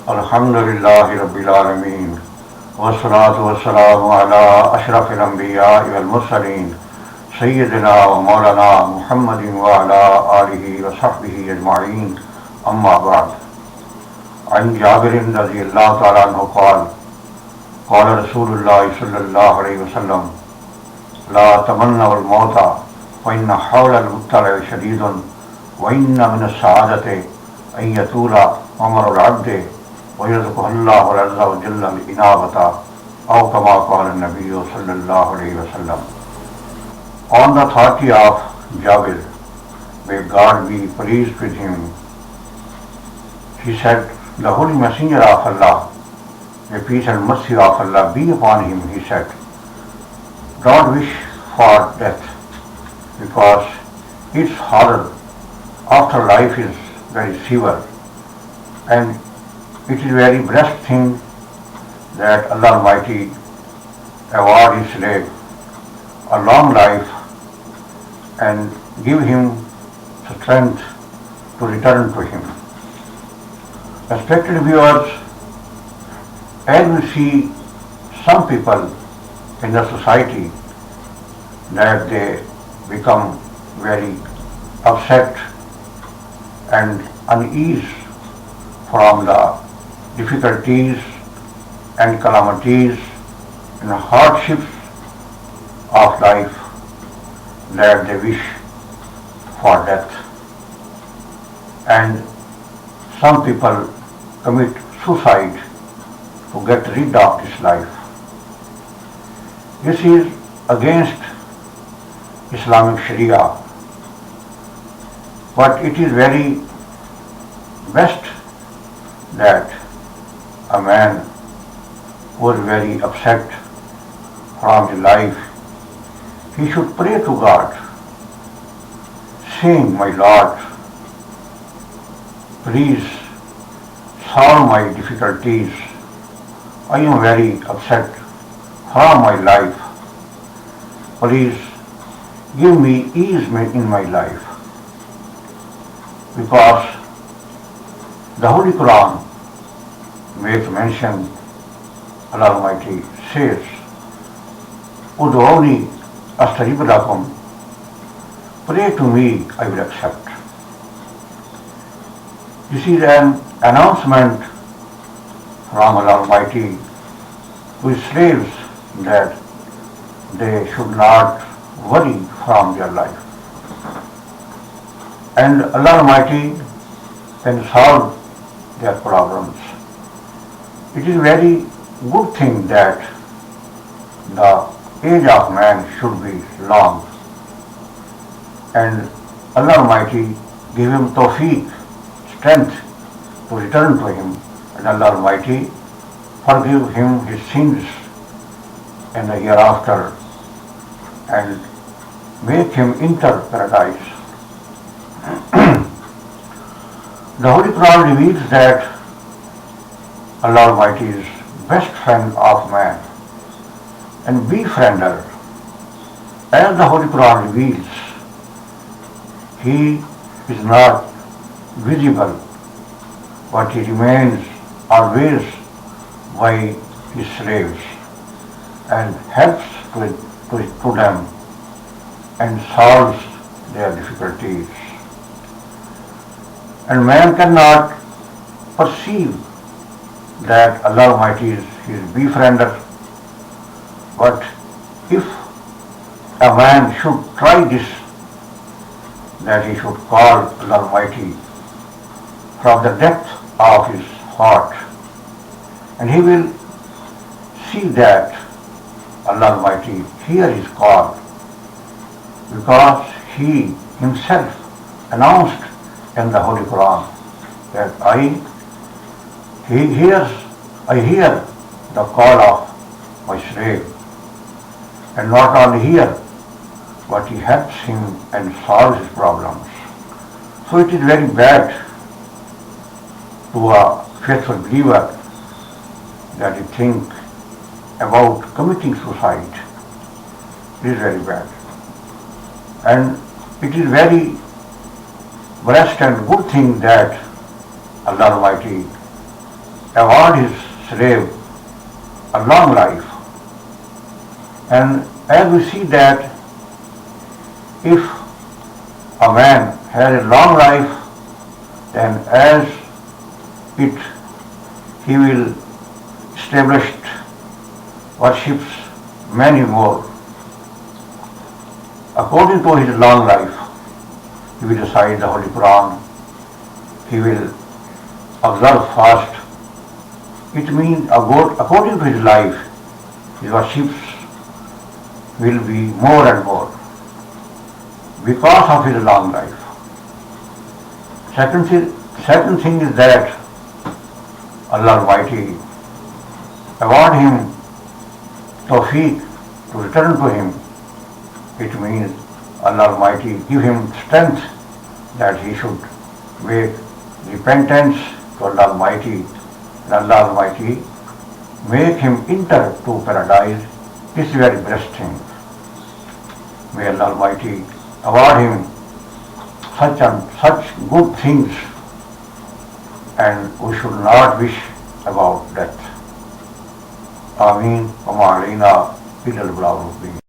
Alhamdulillahi Rabbil Alameen. Wassalatu wassalamu ala ashrafil anbiya wal mursaleen. Sayyidina wa Maulana Muhammadin wa ala alihi wa sahbihi ajma'in. Amma ba'd. عن جابر رضي الله تعالى عنه قال قال رسول الله صلى الله عليه وسلم لا تمنوا الموت فإن حول المبتلى شديد وإن من السعادة أن يطول عمر العبد ويرزقه الله عز وجل الإنابة أو كما قال النبي صلى الله عليه وسلم. On the authority of Jabir, may God be pleased with him, he said, the Holy Messenger of Allah, may peace and mercy of Allah be upon him, he said, don't wish for death, because its horror after life is very severe, and it is very blessed thing that Allah Almighty award his slave a long life and give him strength to return to him. Respected viewers, as we see some people in the society that they become very upset and unease from the difficulties and calamities and hardships of life, that they wish for death. And some people commit suicide to get rid of this life. This is against Islamic Sharia, but it is very best that a man who is very upset from the life, he should pray to God, saying, my Lord, please solve my difficulties. I am very upset from my life. Please give me ease in my life. Because the Holy Quran makes mention, Allah Almighty says, Ud'uni astajib lakum, pray to me, I will accept. This is an announcement from Allah Almighty to His slaves that they should not worry from their life. And Allah Almighty can solve their problems. It is a very good thing that the age of man should be long, and Allah Almighty give him tawfiq, strength to return to him, and Allah Almighty forgive him his sins in the hereafter and make him enter paradise. The Holy Quran reveals that Allah Almighty is best friend of man and befriender. As the Holy Quran reveals, He is not visible, but He remains always by His slaves and helps to them and solves their difficulties. And man cannot perceive that Allah Almighty is his befriender. But if a man should try this, that he should call Allah Almighty from the depth of his heart, and he will see that Allah Almighty hear his call, because He Himself announced in the Holy Quran that I hear the call of my slave, and not only hear, but He helps him and solves his problems. So it is very bad to a faithful believer that he think about committing suicide. It is very bad. And it is very blessed and good thing that Allah Almighty award his slave a long life. And as we see that if a man has a long life, then as it he will establish worships many more. According to his long life, he will recite the Holy Quran, he will observe fast. It means according to his life, his worships will be more and more because of his long life. Second thing is that Allah Almighty award him tawfiq to return to him. It means Allah Almighty give him strength that he should make repentance to Allah Almighty, and Allah Almighty make him enter to paradise. This is very blessed thing. May Allah Almighty award him such good things, and we should not wish about death. Ameen. Wa ma alayna illa al-balagh al-mubin.